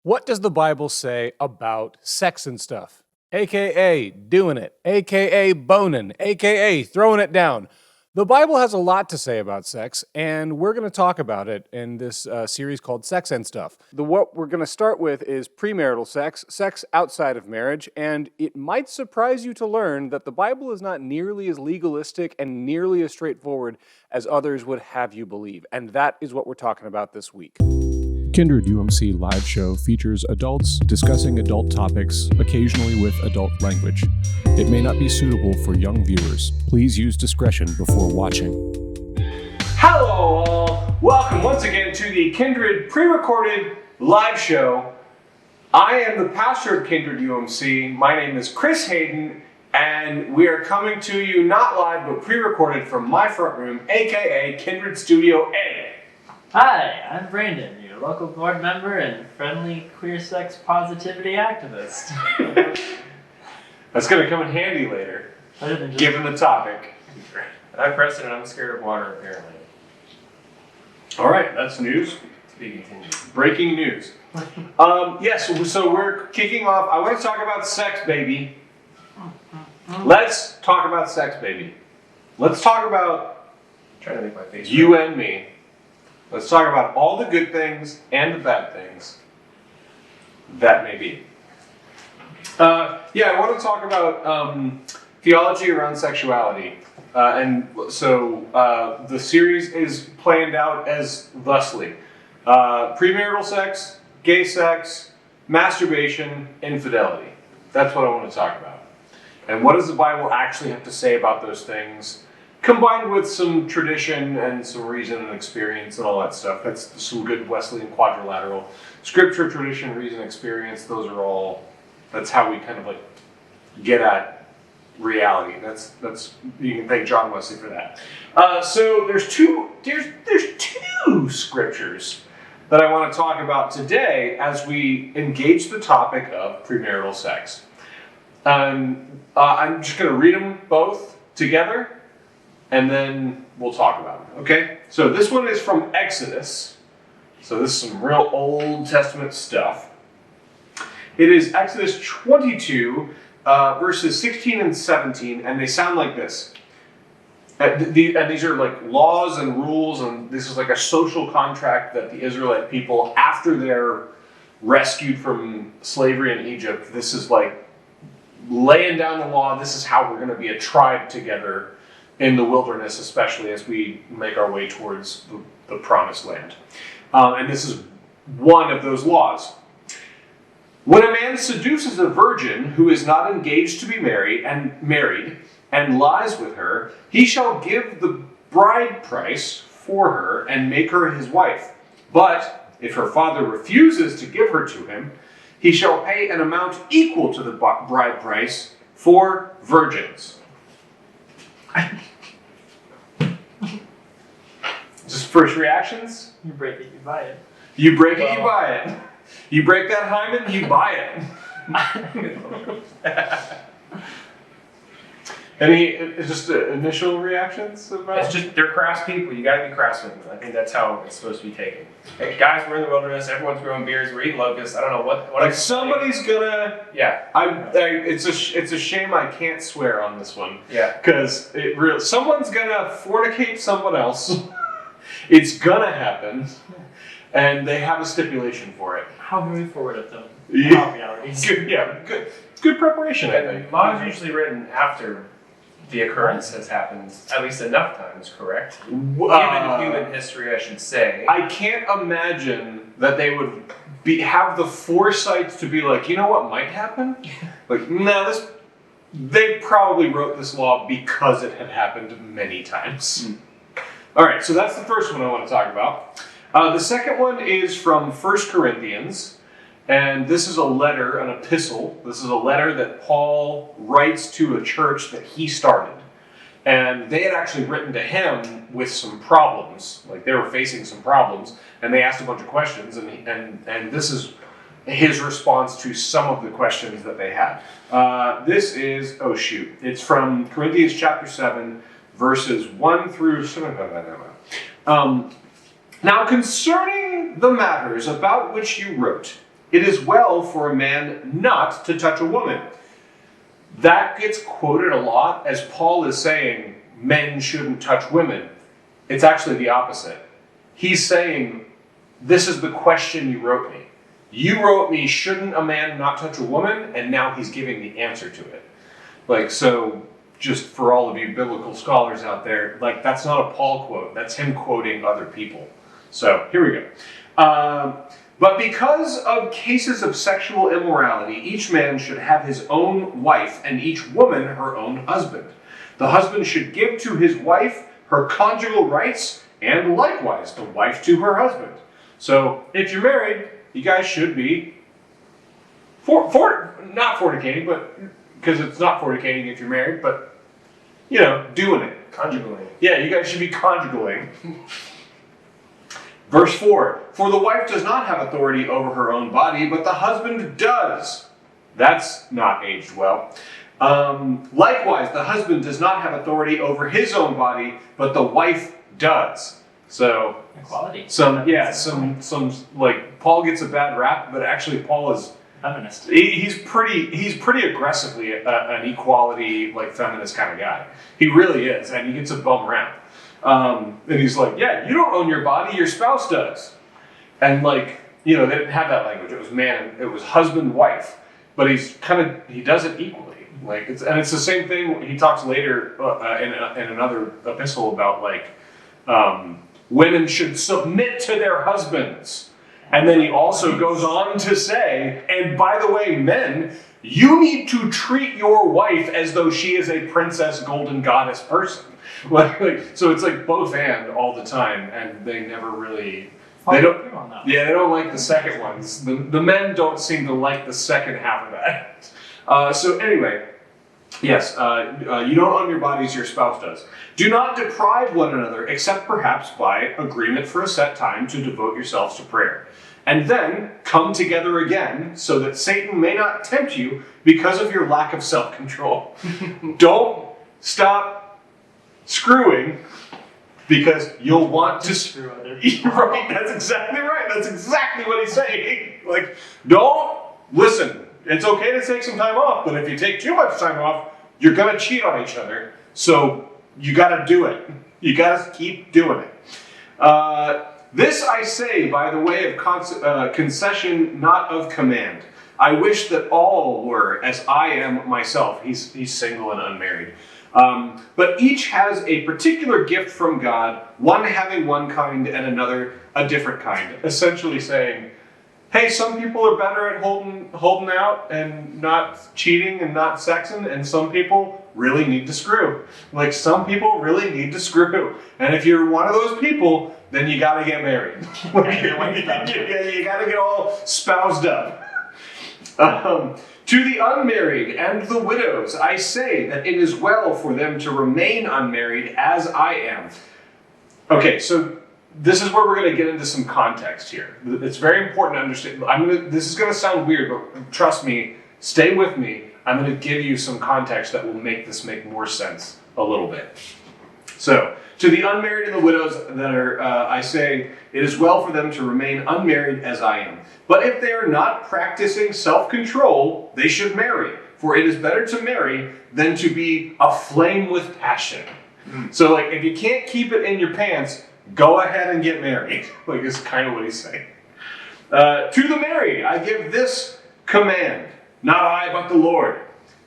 What does the Bible say about sex and stuff? AKA doing it, AKA boning, AKA throwing it down. The Bible has a lot to say about sex, and we're going to talk about it in this series called Sex and Stuff. What we're going to start with is premarital sex, sex outside of marriage, and it might surprise you to learn that the Bible is not nearly as legalistic and nearly as straightforward as others would have you believe, and that is what we're talking about this week. Kindred UMC live show features adults discussing adult topics, occasionally with adult language. It may not be suitable for young viewers. Please use discretion before watching. Hello all! Welcome once again to the Kindred pre-recorded live show. I am the pastor of Kindred UMC. My name is Chris Hayden, and we are coming to you not live but pre-recorded from my front room, aka Kindred Studio A. Hi, I'm Brandon, your local board member and friendly queer sex positivity activist. That's going to come in handy later, given the topic. I'm Preston and I'm scared of water, apparently. All right, that's news. To be continued. Breaking news. Yes, so we're kicking off. I want to talk about sex, baby. Let's talk about sex, baby. Let's talk about Trying to make my face you red. and me. Let's talk about all the good things and the bad things that may be. I want to talk about theology around sexuality. The series is planned out as thusly. Premarital sex, gay sex, masturbation, infidelity. That's what I want to talk about. And what does the Bible actually have to say about those things? Combined with some tradition and some reason and experience and all that stuff. That's some good Wesleyan quadrilateral. Scripture, tradition, reason, experience, that's how we kind of like get at reality. You can thank John Wesley for that. So there's two scriptures that I want to talk about today as we engage the topic of premarital sex. I'm just going to read them both together, and then we'll talk about it, okay? So this one is from Exodus. So this is some real Old Testament stuff. It is Exodus 22, verses 16 and 17, and they sound like this. And these are like laws and rules, and this is like a social contract that the Israelite people, after they're rescued from slavery in Egypt, this is like laying down the law. This is how we're going to be a tribe together in the wilderness, especially as we make our way towards the promised land. And this is one of those laws. When a man seduces a virgin who is not engaged to be married and lies with her, he shall give the bride price for her and make her his wife. But if her father refuses to give her to him, he shall pay an amount equal to the bride price for virgins. Just first reactions? You break it, you buy it. You break it, you buy it. You break that hymen, you buy it. Any just initial reactions about? It's just, they're crass people. You gotta be crass with them. I think that's how it's supposed to be taken. Hey, guys, we're in the wilderness. Everyone's growing beers. We're eating locusts. I don't know what. Like somebody's gonna. Yeah. It's a shame I can't swear on this one. Yeah. Because someone's gonna fornicate someone else. It's gonna happen, and they have a stipulation for it. How moving forward of them. Yeah. Realities. Good preparation, I think. Law is usually written after the occurrence has happened at least enough times, correct? Given human history, I should say. I can't imagine that they would have the foresight to be like, you know what might happen? Like, no, they probably wrote this law because it had happened many times. All right, so that's the first one I want to talk about. The second one is from 1 Corinthians, and this is a letter, an epistle. This is a letter that Paul writes to a church that he started. And they had actually written to him with some problems, like they were facing some problems, and they asked a bunch of questions, and this is his response to some of the questions that they had. It's from Corinthians chapter 7, verses 1 through 7. Now concerning the matters about which you wrote, it is well for a man not to touch a woman. That gets quoted a lot as Paul is saying men shouldn't touch women. It's actually the opposite. He's saying, this is the question you wrote me. You wrote me, shouldn't a man not touch a woman? And now he's giving the answer to it. Like, so just for all of you biblical scholars out there, like, that's not a Paul quote. That's him quoting other people. So here we go. But because of cases of sexual immorality, each man should have his own wife and each woman her own husband. The husband should give to his wife her conjugal rights and likewise the wife to her husband. So if you're married, you guys should be not fornicating, but because it's not fornicating if you're married, but you know, doing it. Conjugaling. Yeah, you guys should be conjugaling. Verse 4, for the wife does not have authority over her own body, but the husband does. That's not aged well. Likewise, the husband does not have authority over his own body, but the wife does. So, Equality. some like Paul gets a bad rap, but actually Paul is Feminist. he's pretty aggressively an equality like feminist kind of guy. He really is, and he gets a bum rap. And he's like, yeah, you don't own your body, your spouse does. And like, you know, they didn't have that language. It was husband, wife. But he does it equally. Like, it's the same thing. He talks later in another epistle about like, women should submit to their husbands. And then he also goes on to say, and by the way, men, you need to treat your wife as though she is a princess, golden goddess person. So it's like both and all the time, and they never really. They don't like the second ones. The men don't seem to like the second half of that. So anyway, yes, you don't own your bodies, your spouse does. Do not deprive one another, except perhaps by agreement for a set time to devote yourselves to prayer. And then come together again, so that Satan may not tempt you because of your lack of self-control. Don't stop screwing, because you'll want to screw other people. Right, that's exactly right. That's exactly what he's saying. Like, don't listen. It's okay to take some time off, but if you take too much time off, you're gonna cheat on each other. So you gotta do it. You gotta keep doing it. This I say by the way of concession, not of command. I wish that all were as I am myself. He's single and unmarried. But each has a particular gift from God, one having one kind and another a different kind. Essentially saying, hey, some people are better at holding out and not cheating and not sexing, and some people really need to screw. Like, some people really need to screw. And if you're one of those people, then you gotta get married. You gotta get all spoused up. To the unmarried and the widows, I say that it is well for them to remain unmarried as I am. Okay, so this is where we're going to get into some context here. It's very important to understand. This is going to sound weird, but trust me, stay with me. I'm going to give you some context that will make this make more sense a little bit. So, to the unmarried and the widows that are, I say, it is well for them to remain unmarried as I am. But if they are not practicing self-control, they should marry. For it is better to marry than to be aflame with passion. So, like, if you can't keep it in your pants, go ahead and get married. Like, is kind of what he's saying. To the married, I give this command, not I, but the Lord,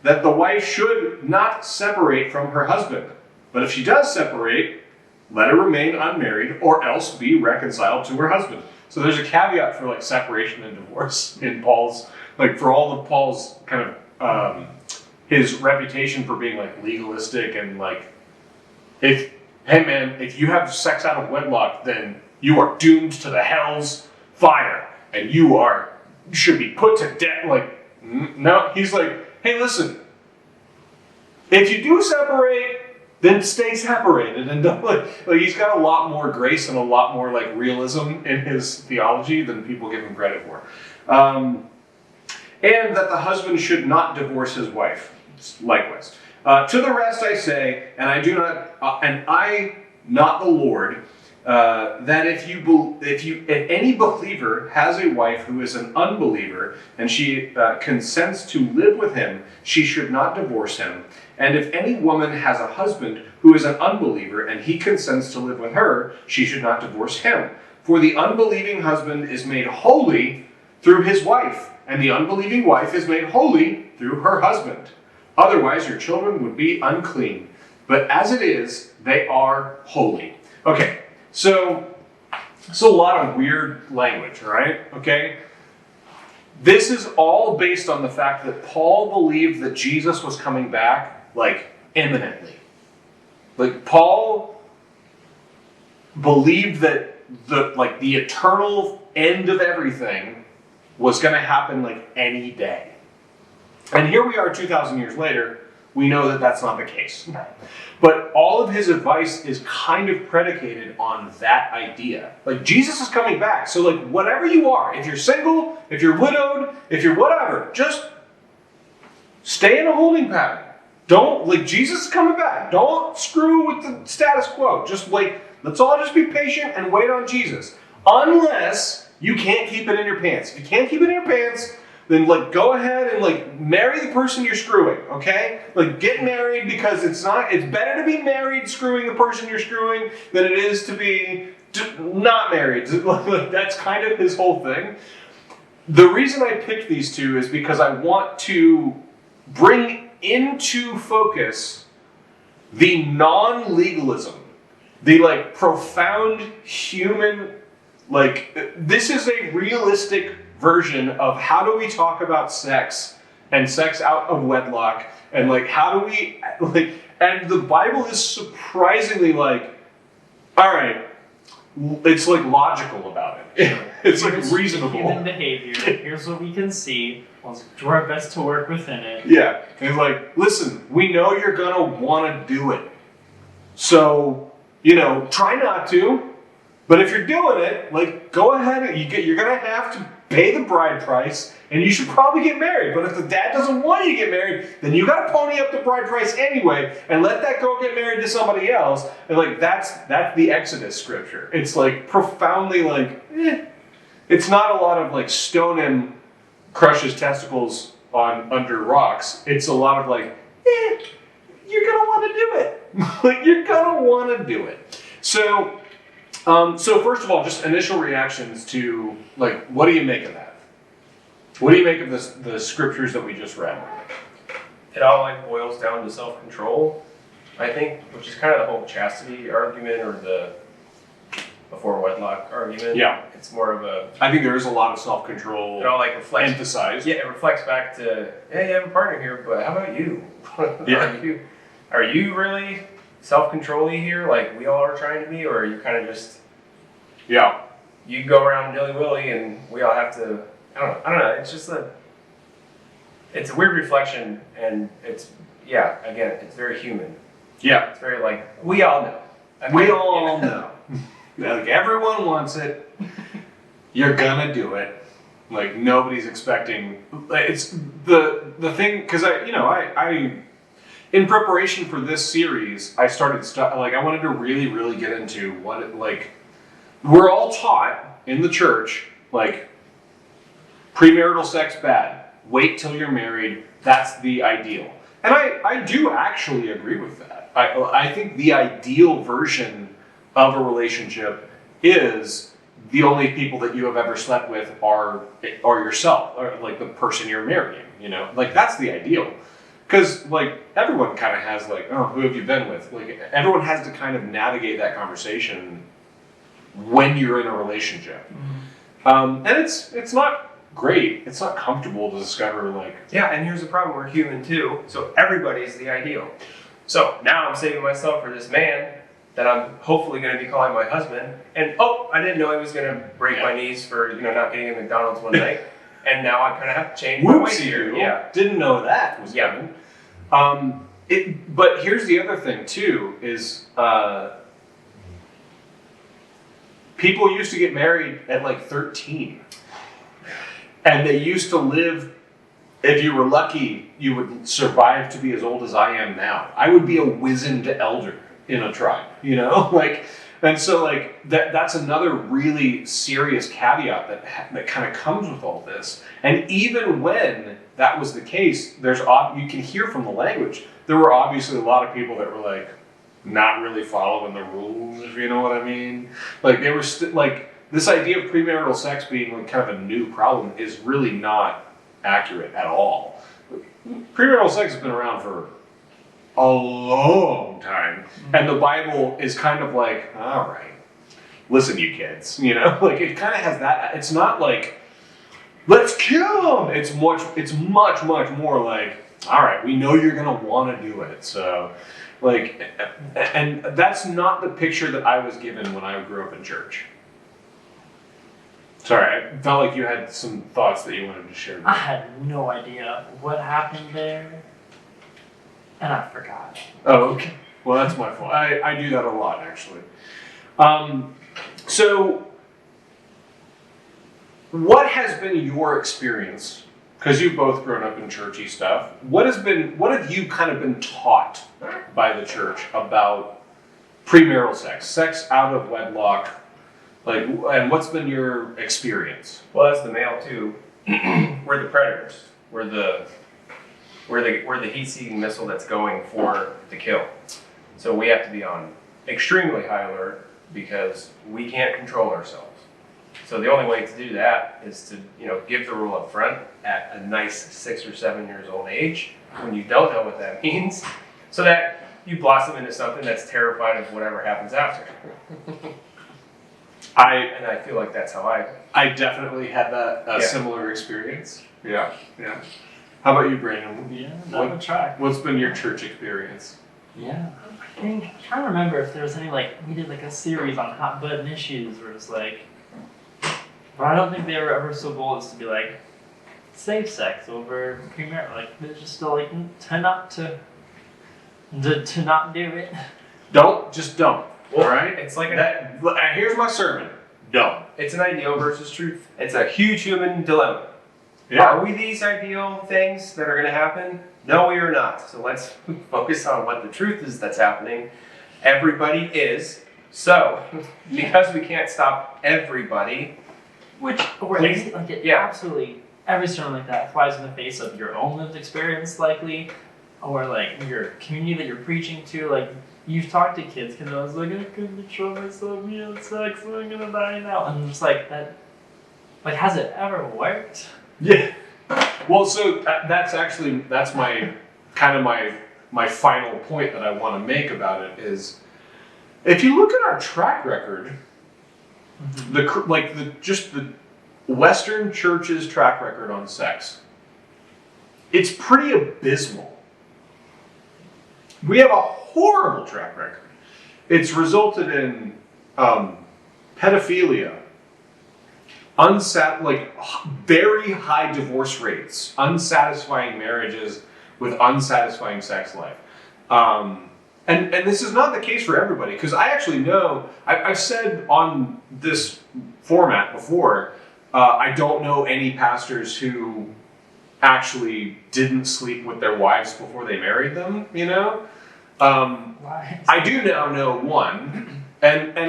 that the wife should not separate from her husband. But if she does separate, let her remain unmarried or else be reconciled to her husband. So there's a caveat for like separation and divorce in Paul's, like for all of Paul's kind of, his reputation for being like legalistic and like, hey man, if you have sex out of wedlock, then you are doomed to the hell's fire and you should be put to death. Like, no, he's like, hey listen, if you do separate, then stay separated, and don't like he's got a lot more grace and a lot more like realism in his theology than people give him credit for. And that the husband should not divorce his wife. Likewise, to the rest I say, and I, not the Lord, that if any believer has a wife who is an unbeliever and she consents to live with him, she should not divorce him. And if any woman has a husband who is an unbeliever and he consents to live with her, she should not divorce him. For the unbelieving husband is made holy through his wife, and the unbelieving wife is made holy through her husband. Otherwise, your children would be unclean. But as it is, they are holy. Okay, so it's a lot of weird language, right? Okay? This is all based on the fact that Paul believed that Jesus was coming back, like, imminently. Like, Paul believed that the eternal end of everything was going to happen, like, any day. And here we are 2,000 years later, we know that that's not the case. But all of his advice is kind of predicated on that idea. Like, Jesus is coming back, so like whatever you are, if you're single, if you're widowed, if you're whatever, just stay in a holding pattern. Don't, like, Jesus is coming back. Don't screw with the status quo. Just like, let's all just be patient and wait on Jesus. Unless you can't keep it in your pants. If you can't keep it in your pants, then like go ahead and like marry the person you're screwing, okay? Like get married, because it's better to be married screwing the person you're screwing than it is to be not married. That's kind of his whole thing. The reason I picked these two is because I want to bring into focus the non-legalism, the like profound human, like this is a realistic version of how do we talk about sex and sex out of wedlock, and like how do we like, and the Bible is surprisingly like, all right, it's like logical about it. It's like reasonable. Human behavior. Here's what we can see. Let's do our best to work within it. Yeah, and like, listen, we know you're gonna want to do it, so try not to. But if you're doing it, like, go ahead and you're gonna have to pay the bride price, and you should probably get married. But if the dad doesn't want you to get married, then you got to pony up the bride price anyway, and let that girl get married to somebody else. And like that's the Exodus scripture. It's like profoundly like, it's not a lot of like stone him, crush his testicles on under rocks. It's a lot of like, you're gonna want to do it. Like you're gonna want to do it. So first of all, just initial reactions to, like, what do you make of that? What do you make of the scriptures that we just read? It all like boils down to self-control, I think, which is kind of the whole chastity argument or the before wedlock argument. Yeah. It's more of a... I think there is a lot of self-control. It all like reflects... emphasized. Yeah, it reflects back to, yeah, you have a partner here, but how about you? Yeah. Are you really self-control-y here, like we all are trying to be, or are you kind of just... Yeah. You go around dilly-willy and we all have to... I don't know. It's just it's a weird reflection, and it's, yeah, again, it's very human. Yeah. It's very like, we all know. We all know. Like, everyone wants it. You're gonna do it. Like, nobody's expecting... It's the thing, because I in preparation for this series, I started I wanted to really, really get into what it, like, we're all taught in the church, like, premarital sex bad. Wait till you're married. That's the ideal. And I do actually agree with that. I think the ideal version of a relationship is the only people that you have ever slept with are yourself, or like the person you're marrying, Like, that's the ideal. Because, like, everyone kind of has, like, oh, who have you been with? Like, everyone has to kind of navigate that conversation when you're in a relationship. Mm-hmm. And it's not great. It's not comfortable to discover, like... Yeah, and here's the problem. We're human, too. So everybody's the ideal. So now I'm saving myself for this man that I'm hopefully going to be calling my husband. And, I didn't know he was going to break my knees for, not getting in McDonald's one night. And now I kind of have to change my way here. Yeah. Didn't know that was coming. But here's the other thing, too, is people used to get married at like 13. And they used to live, if you were lucky, you would survive to be as old as I am now. I would be a wizened elder in a tribe, Like, And so like that's another really serious caveat that kind of comes with all this. And even when that was the case, you can hear from the language, there were obviously a lot of people that were like not really following the rules, if you know what I mean. Like they were like this idea of premarital sex being like kind of a new problem is really not accurate at all. Premarital sex has been around for a long time, and the Bible is kind of like, all right, listen, you kids, you know, like it kind of has that. It's not like let's kill them. It's much more like, all right, we know you're gonna want to do it, so like, and that's not the picture that I was given when I grew up in church. Sorry, I felt like you had some thoughts that you wanted to share. I had no idea what happened there, and I forgot. Oh, okay. Well, that's my fault. I do that a lot, actually. So, what has been your experience? Because you've both grown up in churchy stuff. What have you kind of been taught by the church about premarital sex, sex out of wedlock? Like, and what's been your experience? Well, as the male too, we're the predators. We're the heat-seeking missile that's going for the kill. So we have to be on extremely high alert because we can't control ourselves. So the only way to do that is to, give the rule up front at a nice 6 or 7 years old age when you don't know what that means, so that you blossom into something that's terrified of whatever happens after. I feel like that's how I definitely had that similar experience. Yeah. How about you, Brandon? Yeah, down the track. What's been your church experience? Yeah, I'm trying to remember if there was any, we did a series on hot button issues where it's but I don't think they were ever so bold as to be safe sex over premarital. They're just still to not do it. Don't. Well, all right? It's like that. Here's my sermon. Don't. It's an ideal versus truth. It's a huge human dilemma. Yeah. Are we these ideal things that are going to happen? No, we are not. So let's focus on what the truth is that's happening. Everybody is. So, because we can't stop everybody, Absolutely every sermon like that flies in the face of your own lived experience, likely, or your community that you're preaching to. You've talked to kids because I was I couldn't control myself, sex, so I'm gonna die now. And it's that, has it ever worked? Yeah. Well, so that's my kind of my final point that I want to make about it is, if you look at our track record, the Western Church's track record on sex, it's pretty abysmal. We have a horrible track record. It's resulted in pedophilia, very high divorce rates, unsatisfying marriages with unsatisfying sex life. And this is not the case for everybody, because I actually know, I've said on this format before, I don't know any pastors who actually didn't sleep with their wives before they married them, I do now know one, and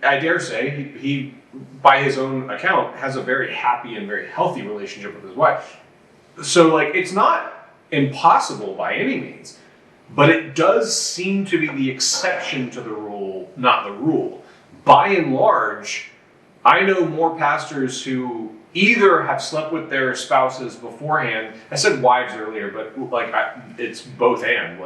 I dare say he by his own account has a very happy and very healthy relationship with his wife. So it's not impossible by any means, but it does seem to be the exception to the rule, not the rule. By and large, I know more pastors who either have slept with their spouses beforehand. I said wives earlier, but it's both and.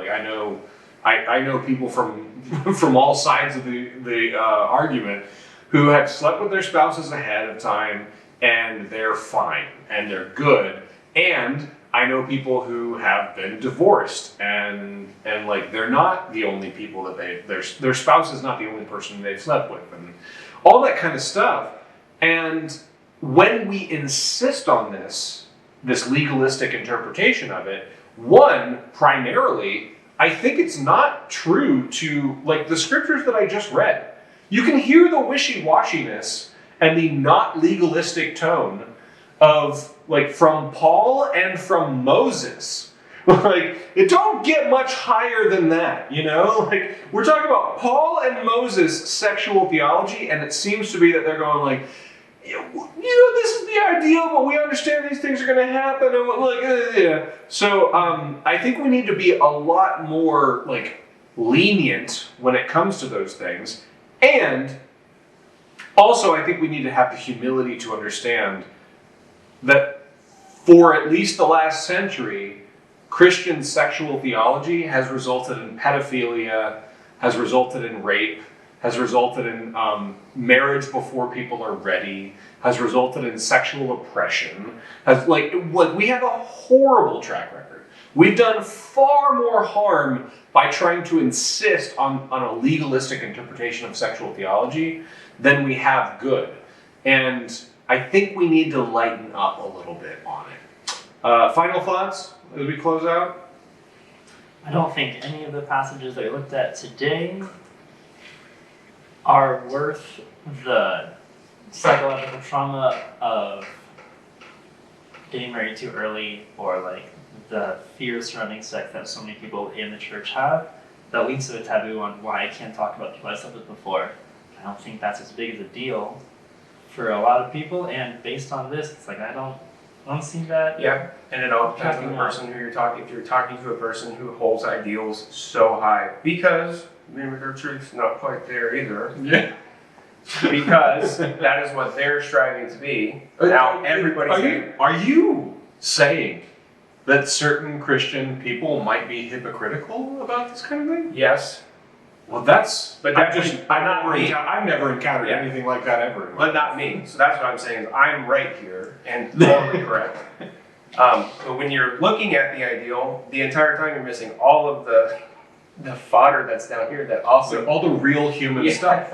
I know people from all sides of the argument who have slept with their spouses ahead of time, and they're fine and they're good. And I know people who have been divorced and they're not the only people that their spouse is not the only person they've slept with, and all that kind of stuff. And when we insist on this legalistic interpretation of it, primarily, I think it's not true to the scriptures that I just read. You can hear the wishy-washiness and the not legalistic tone of from Paul and from Moses Like, it don't get much higher than that, you know? Like, we're talking about Paul and Moses' sexual theology, and it seems to be that they're going like, this is the ideal, but we understand these things are going to happen, and like, yeah. So I think we need to be a lot more like lenient when it comes to those things, and also I think we need to have the humility to understand that for at least the last century, Christian sexual theology has resulted in pedophilia, has resulted in rape, has resulted in marriage before people are ready, has resulted in sexual oppression, has like we have a horrible track record. We've done far more harm by trying to insist on a legalistic interpretation of sexual theology than we have good. And I think we need to lighten up a little bit on it. Final thoughts as we close out? I don't think any of the passages that we looked at today are worth the psychological trauma of getting married too early, or like the fear surrounding sex that so many people in the church have that leads to a taboo on why I can't talk about people I slept with before. I don't think that's as big as a deal for a lot of people, and based on this, it's like I don't see that. Yeah, and it all depends on the person who you're talking. If you're talking to a person who holds ideals so high, because maybe their truth's not quite there either. Yeah. Because that is what they're striving to be. Now everybody's Are you saying that certain Christian people might be hypocritical about this kind of thing? yes, Well, that's. But I've never encountered Yeah. anything like that ever. in my but not me. So that's what I'm saying. Is I'm right here and totally correct. But when you're looking at the ideal, the entire time you're missing all of the fodder that's down here that also all the real human stuff.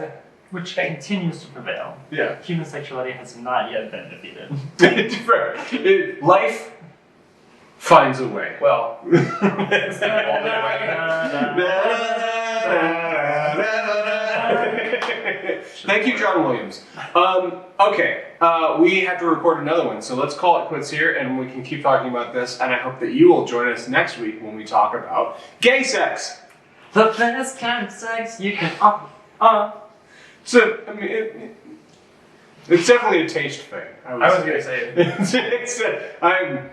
Which continues to prevail. Yeah. Human sexuality has not yet been defeated. Life finds a way. Well, Thank you, John Williams. Okay, we have to record another one, so let's call it quits here, and we can keep talking about this. And I hope that you will join us next week when we talk about gay sex. The best kind of sex you can So, I mean, it's definitely a taste thing. I was gonna say it.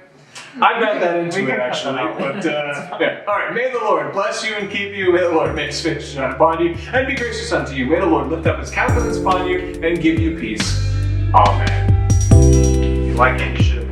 I'm not that into it actually, but yeah. All right. May the Lord bless you and keep you. May the Lord make his face shine upon you and be gracious unto you. May the Lord lift up his countenance upon you and give you peace. Amen. You like it, you should.